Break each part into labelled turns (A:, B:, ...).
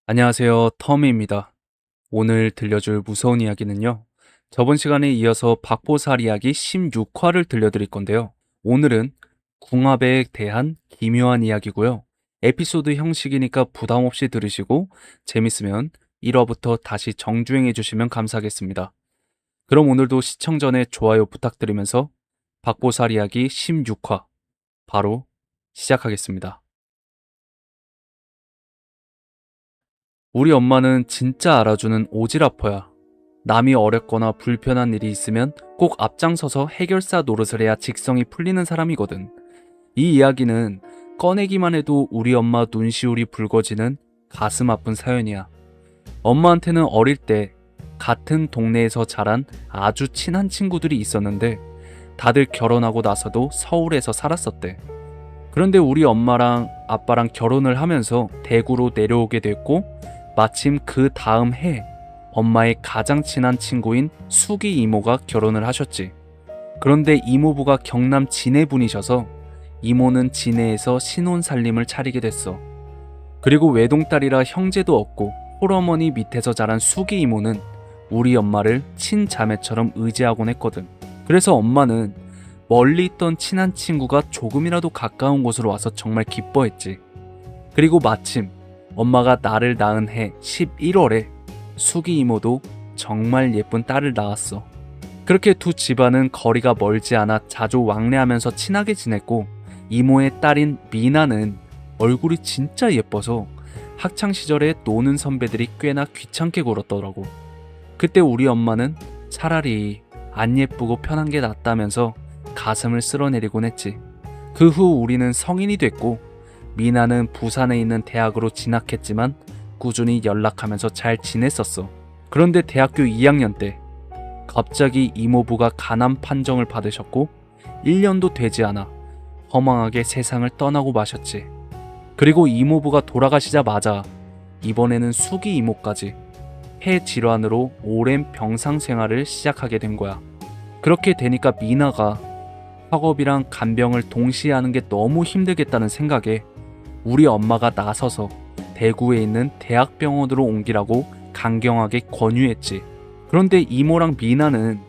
A: 안녕하세요. 터미입니다. 오늘 들려줄 무서운 이야기는요. 저번 시간에 이어서 박보살 이야기 16화를 들려드릴 건데요. 오늘은 궁합에 대한 기묘한 이야기고요. 에피소드 형식이니까 부담 없이 들으시고 재밌으면 1화부터 다시 정주행해 주시면 감사하겠습니다. 그럼 오늘도 시청 전에 좋아요 부탁드리면서 박보살 이야기 16화 바로 시작하겠습니다. 우리 엄마는 진짜 알아주는 오지라퍼야. 남이 어렵거나 불편한 일이 있으면 꼭 앞장서서 해결사 노릇을 해야 직성이 풀리는 사람이거든. 이 이야기는 꺼내기만 해도 우리 엄마 눈시울이 붉어지는 가슴 아픈 사연이야. 엄마한테는 어릴 때 같은 동네에서 자란 아주 친한 친구들이 있었는데 다들 결혼하고 나서도 서울에서 살았었대. 그런데 우리 엄마랑 아빠랑 결혼을 하면서 대구로 내려오게 됐고 마침 그 다음 해 엄마의 가장 친한 친구인 수기 이모가 결혼을 하셨지. 그런데 이모부가 경남 진해 분이셔서 이모는 진해에서 신혼 살림을 차리게 됐어. 그리고 외동딸이라 형제도 없고 홀어머니 밑에서 자란 수기 이모는 우리 엄마를 친자매처럼 의지하곤 했거든. 그래서 엄마는 멀리 있던 친한 친구가 조금이라도 가까운 곳으로 와서 정말 기뻐했지. 그리고 마침 엄마가 나를 낳은 해 11월에 수기 이모도 정말 예쁜 딸을 낳았어. 그렇게 두 집안은 거리가 멀지 않아 자주 왕래하면서 친하게 지냈고 이모의 딸인 미나는 얼굴이 진짜 예뻐서 학창시절에 노는 선배들이 꽤나 귀찮게 굴었더라고. 그때 우리 엄마는 차라리 안 예쁘고 편한 게 낫다면서 가슴을 쓸어내리곤 했지. 그 후 우리는 성인이 됐고 미나는 부산에 있는 대학으로 진학했지만 꾸준히 연락하면서 잘 지냈었어. 그런데 대학교 2학년 때 갑자기 이모부가 가남 판정을 받으셨고 1년도 되지 않아 허망하게 세상을 떠나고 마셨지. 그리고 이모부가 돌아가시자마자 이번에는 수기 이모까지 폐 질환으로 오랜 병상 생활을 시작하게 된 거야. 그렇게 되니까 미나가 학업이랑 간병을 동시에 하는 게 너무 힘들겠다는 생각에 우리 엄마가 나서서 대구에 있는 대학병원으로 옮기라고 강경하게 권유했지. 그런데 이모랑 미나는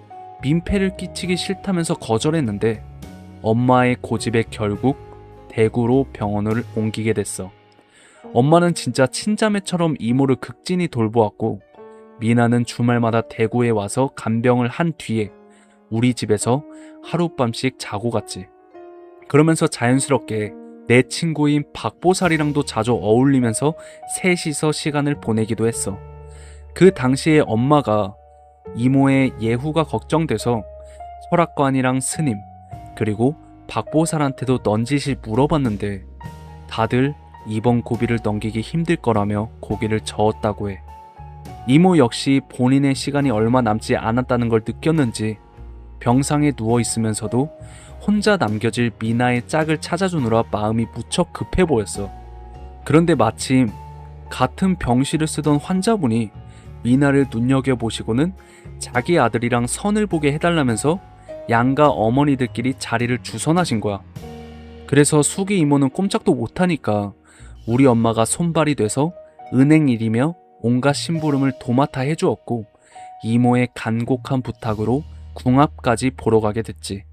A: 민폐를 끼치기 싫다면서 거절했는데 엄마의 고집에 결국 대구로 병원을 옮기게 됐어. 엄마는 진짜 친자매처럼 이모를 극진히 돌보았고 미나는 주말마다 대구에 와서 간병을 한 뒤에 우리 집에서 하룻밤씩 자고 갔지. 그러면서 자연스럽게 내 친구인 박보살이랑도 자주 어울리면서 셋이서 시간을 보내기도 했어. 그 당시에 엄마가 이모의 예후가 걱정돼서 철학관이랑 스님 그리고 박보살한테도 넌지시 물어봤는데 다들 이번 고비를 넘기기 힘들 거라며 고개를 저었다고 해. 이모 역시 본인의 시간이 얼마 남지 않았다는 걸 느꼈는지 병상에 누워있으면서도 혼자 남겨질 미나의 짝을 찾아주느라 마음이 무척 급해 보였어. 그런데 마침 같은 병실을 쓰던 환자분이 미나를 눈여겨보시고는 자기 아들이랑 선을 보게 해달라면서 양가 어머니들끼리 자리를 주선하신 거야. 그래서 수기 이모는 꼼짝도 못하니까 우리 엄마가 손발이 돼서 은행일이며 온갖 심부름을 도맡아 해주었고 이모의 간곡한 부탁으로 궁합까지 보러 가게 됐지.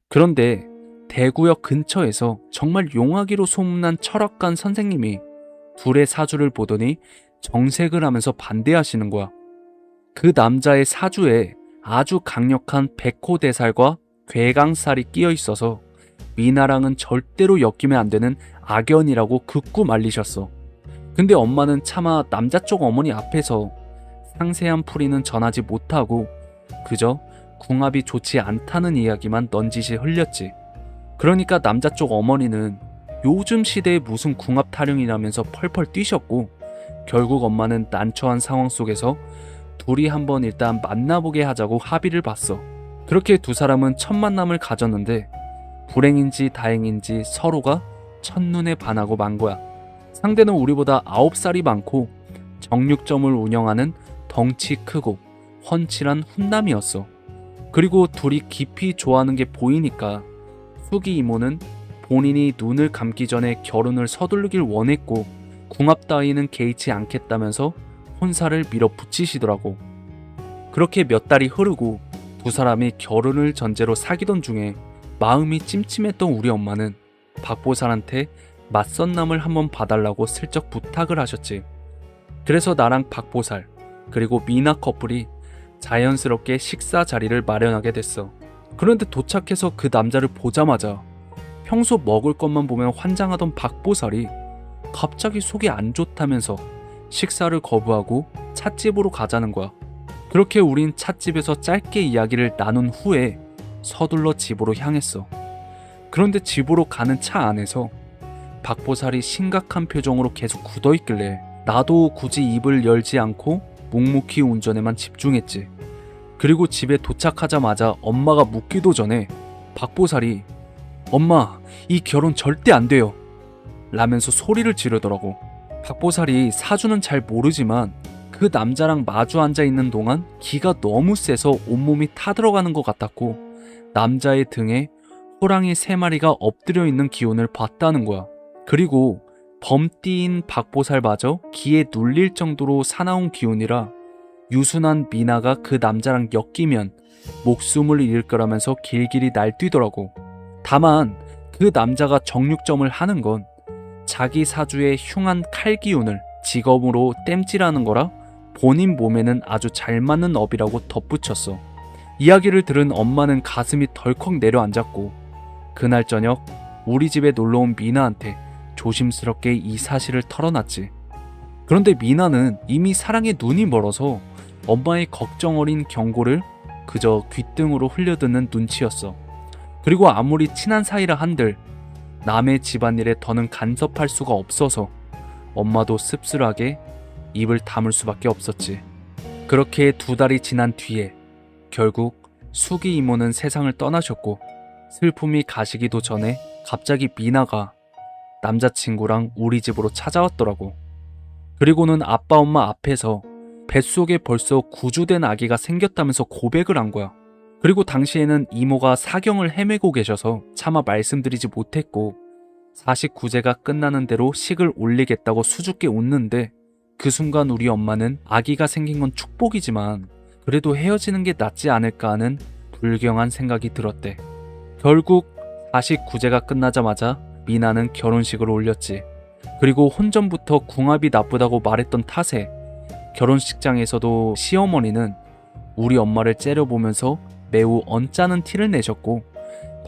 A: 그런데 대구역 근처에서 정말 용하기로 소문난 철학관 선생님이 둘의 사주를 보더니 정색을 하면서 반대하시는 거야. 그 남자의 사주에 아주 강력한 백호대살과 괴강살이 끼어 있어서 미나랑은 절대로 엮이면 안 되는 악연이라고 극구 말리셨어. 근데 엄마는 차마 남자 쪽 어머니 앞에서 상세한 풀이는 전하지 못하고 그저 궁합이 좋지 않다는 이야기만 넌지시 흘렸지. 그러니까 남자 쪽 어머니는 요즘 시대에 무슨 궁합 타령이라면서 펄펄 뛰셨고 결국 엄마는 난처한 상황 속에서 둘이 한번 일단 만나보게 하자고 합의를 봤어. 그렇게 두 사람은 첫 만남을 가졌는데 불행인지 다행인지 서로가 첫눈에 반하고 만 거야. 상대는 우리보다 9살이 많고 정육점을 운영하는 덩치 크고 훤칠한 훈남이었어. 그리고 둘이 깊이 좋아하는 게 보이니까 수기 이모는 본인이 눈을 감기 전에 결혼을 서두르길 원했고 궁합 따위는 개의치 않겠다면서 혼사를 밀어붙이시더라고. 그렇게 몇 달이 흐르고 두 사람이 결혼을 전제로 사귀던 중에 마음이 찜찜했던 우리 엄마는 박보살한테 맞선남을 한번 봐달라고 슬쩍 부탁을 하셨지. 그래서 나랑 박보살 그리고 미나 커플이 자연스럽게 식사 자리를 마련하게 됐어. 그런데 도착해서 그 남자를 보자마자 평소 먹을 것만 보면 환장하던 박보살이 갑자기 속이 안 좋다면서 식사를 거부하고 찻집으로 가자는 거야. 그렇게 우린 찻집에서 짧게 이야기를 나눈 후에 서둘러 집으로 향했어. 그런데 집으로 가는 차 안에서 박보살이 심각한 표정으로 계속 굳어있길래 나도 굳이 입을 열지 않고 묵묵히 운전에만 집중했지. 그리고 집에 도착하자마자 엄마가 묻기도 전에 박보살이 엄마, 이 결혼 절대 안 돼요 라면서 소리를 지르더라고. 박보살이 사주는 잘 모르지만 그 남자랑 마주 앉아있는 동안 기가 너무 세서 온몸이 타들어가는 것 같았고 남자의 등에 호랑이 3마리가 엎드려 있는 기운을 봤다는 거야. 그리고 범띠인 박보살마저 기에 눌릴 정도로 사나운 기운이라 유순한 미나가 그 남자랑 엮이면 목숨을 잃을 거라면서 길길이 날뛰더라고. 다만 그 남자가 정육점을 하는 건 자기 사주의 흉한 칼 기운을 직업으로 땜질하는 거라 본인 몸에는 아주 잘 맞는 업이라고 덧붙였어. 이야기를 들은 엄마는 가슴이 덜컥 내려앉았고 그날 저녁 우리 집에 놀러온 미나한테 조심스럽게 이 사실을 털어놨지. 그런데 미나는 이미 사랑에 눈이 멀어서 엄마의 걱정 어린 경고를 그저 귓등으로 흘려듣는 눈치였어. 그리고 아무리 친한 사이라 한들 남의 집안일에 더는 간섭할 수가 없어서 엄마도 씁쓸하게 입을 다물 수밖에 없었지. 그렇게 2달이 지난 뒤에 결국 수기 이모는 세상을 떠나셨고 슬픔이 가시기도 전에 갑자기 미나가 남자친구랑 우리 집으로 찾아왔더라고. 그리고는 아빠 엄마 앞에서 뱃속에 벌써 구주된 아기가 생겼다면서 고백을 한 거야. 그리고 당시에는 이모가 사경을 헤매고 계셔서 차마 말씀드리지 못했고 49제가 끝나는 대로 식을 올리겠다고 수줍게 웃는데 그 순간 우리 엄마는 아기가 생긴 건 축복이지만 그래도 헤어지는 게 낫지 않을까 하는 불경한 생각이 들었대. 결국 49제가 끝나자마자 미나는 결혼식을 올렸지. 그리고 혼전부터 궁합이 나쁘다고 말했던 탓에 결혼식장에서도 시어머니는 우리 엄마를 째려보면서 매우 언짢은 티를 내셨고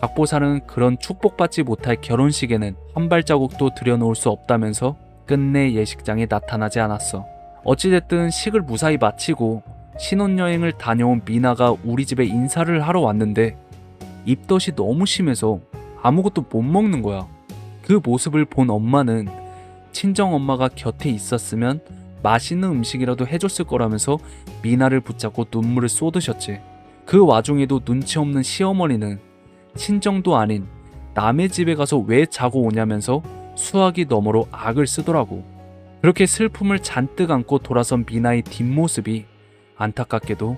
A: 박보살은 그런 축복받지 못할 결혼식에는 한 발자국도 들여놓을 수 없다면서 끝내 예식장에 나타나지 않았어. 어찌됐든 식을 무사히 마치고 신혼여행을 다녀온 미나가 우리 집에 인사를 하러 왔는데 입덧이 너무 심해서 아무것도 못 먹는 거야. 그 모습을 본 엄마는 친정엄마가 곁에 있었으면 맛있는 음식이라도 해줬을 거라면서 미나를 붙잡고 눈물을 쏟으셨지. 그 와중에도 눈치 없는 시어머니는 친정도 아닌 남의 집에 가서 왜 자고 오냐면서 수화기 너머로 악을 쓰더라고. 그렇게 슬픔을 잔뜩 안고 돌아선 미나의 뒷모습이 안타깝게도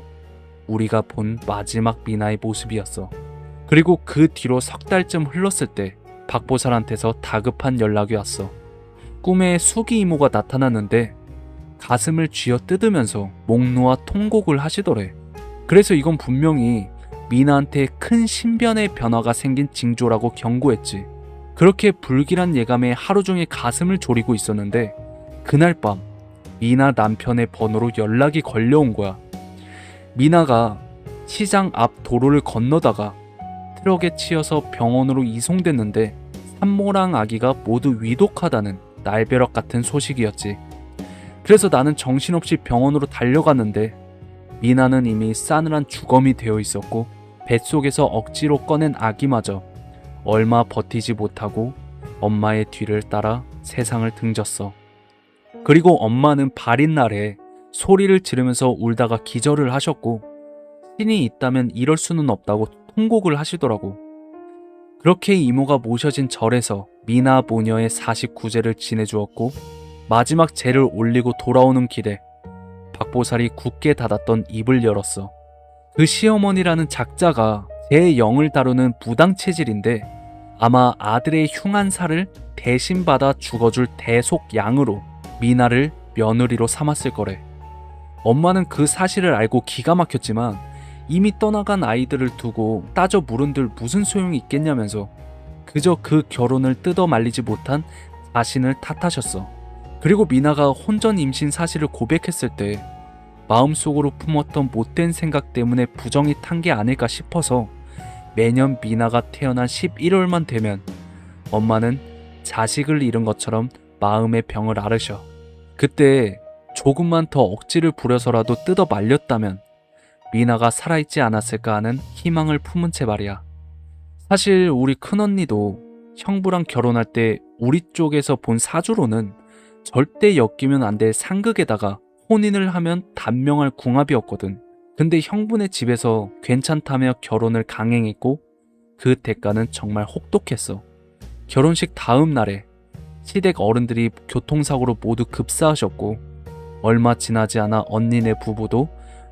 A: 우리가 본 마지막 미나의 모습이었어. 그리고 그 뒤로 3달쯤 흘렀을 때 박보살한테서 다급한 연락이 왔어. 꿈에 수기 이모가 나타났는데 가슴을 쥐어 뜯으면서 목 놓아 통곡을 하시더래. 그래서 이건 분명히 미나한테 큰 신변의 변화가 생긴 징조라고 경고했지. 그렇게 불길한 예감에 하루 종일 가슴을 졸이고 있었는데 그날 밤 미나 남편의 번호로 연락이 걸려온 거야. 미나가 시장 앞 도로를 건너다가 트럭에 치여서 병원으로 이송됐는데 산모랑 아기가 모두 위독하다는 날벼락 같은 소식이었지. 그래서 나는 정신없이 병원으로 달려갔는데 미나는 이미 싸늘한 주검이 되어 있었고 뱃속에서 억지로 꺼낸 아기마저 얼마 버티지 못하고 엄마의 뒤를 따라 세상을 등졌어. 그리고 엄마는 발인 날에 소리를 지르면서 울다가 기절을 하셨고 신이 있다면 이럴 수는 없다고 통곡을 하시더라고. 그렇게 이모가 모셔진 절에서 미나 모녀의 49제를 지내주었고 마지막 제를 올리고 돌아오는 길에 박보살이 굳게 닫았던 입을 열었어. 그 시어머니라는 작자가 제 영을 다루는 무당 체질인데 아마 아들의 흉한 살을 대신 받아 죽어줄 대속 양으로 미나를 며느리로 삼았을 거래. 엄마는 그 사실을 알고 기가 막혔지만 이미 떠나간 아이들을 두고 따져 물은들 무슨 소용이 있겠냐면서 그저 그 결혼을 뜯어 말리지 못한 자신을 탓하셨어. 그리고 미나가 혼전 임신 사실을 고백했을 때 마음속으로 품었던 못된 생각 때문에 부정이 탄 게 아닐까 싶어서 매년 미나가 태어난 11월만 되면 엄마는 자식을 잃은 것처럼 마음의 병을 앓으셔. 그때 조금만 더 억지를 부려서라도 뜯어 말렸다면 미나가 살아있지 않았을까 하는 희망을 품은 채 말이야. 사실 우리 큰언니도 형부랑 결혼할 때 우리 쪽에서 본 사주로는 절대 엮이면 안 될 상극에다가 혼인을 하면 단명할 궁합이었거든. 근데 형부네 집에서 괜찮다며 결혼을 강행했고 그 대가는 정말 혹독했어. 결혼식 다음 날에 시댁 어른들이 교통사고로 모두 급사하셨고 얼마 지나지 않아 언니네 부부도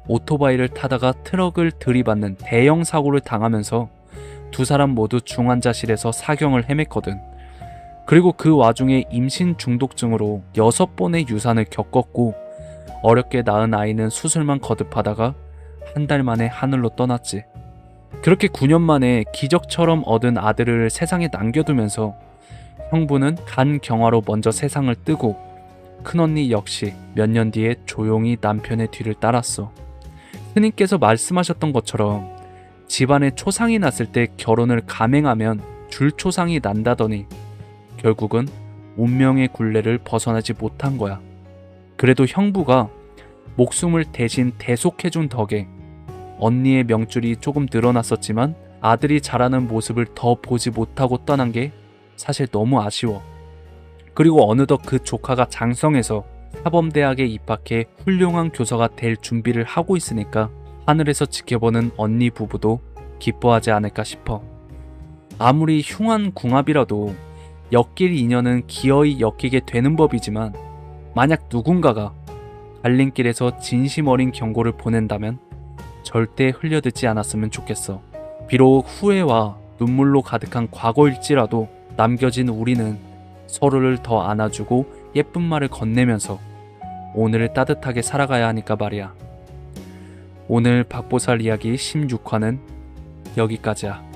A: 오토바이를 타다가 트럭을 들이받는 대형 사고를 당하면서 두 사람 모두 중환자실에서 사경을 헤맸거든. 그리고 그 와중에 임신 중독증으로 6번의 유산을 겪었고 어렵게 낳은 아이는 수술만 거듭하다가 한 달 만에 하늘로 떠났지. 그렇게 9년 만에 기적처럼 얻은 아들을 세상에 남겨두면서 형부는 간경화로 먼저 세상을 뜨고 큰언니 역시 몇 년 뒤에 조용히 남편의 뒤를 따랐어. 스님께서 말씀하셨던 것처럼 집안에 초상이 났을 때 결혼을 감행하면 줄초상이 난다더니 결국은 운명의 굴레를 벗어나지 못한 거야. 그래도 형부가 목숨을 대신 대속해준 덕에 언니의 명줄이 조금 늘어났었지만 아들이 자라는 모습을 더 보지 못하고 떠난 게 사실 너무 아쉬워. 그리고 어느덧 그 조카가 장성해서 사범대학에 입학해 훌륭한 교사가 될 준비를 하고 있으니까 하늘에서 지켜보는 언니 부부도 기뻐하지 않을까 싶어. 아무리 흉한 궁합이라도 엮일 인연은 기어이 엮이게 되는 법이지만 만약 누군가가 갈림길에서 진심 어린 경고를 보낸다면 절대 흘려듣지 않았으면 좋겠어. 비록 후회와 눈물로 가득한 과거일지라도 남겨진 우리는 서로를 더 안아주고 예쁜 말을 건네면서 오늘을 따뜻하게 살아가야 하니까 말이야. 오늘 박보살 이야기 16화는 여기까지야.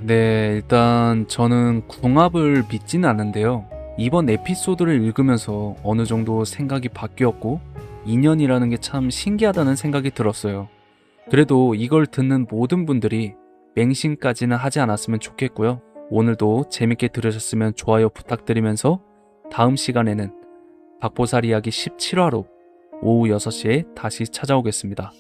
A: 네, 일단 저는 궁합을 믿지는 않는데요. 이번 에피소드를 읽으면서 어느 정도 생각이 바뀌었고 인연이라는 게 참 신기하다는 생각이 들었어요. 그래도 이걸 듣는 모든 분들이 맹신까지는 하지 않았으면 좋겠고요. 오늘도 재밌게 들으셨으면 좋아요 부탁드리면서 다음 시간에는 박보살 이야기 17화로 오후 6시에 다시 찾아오겠습니다.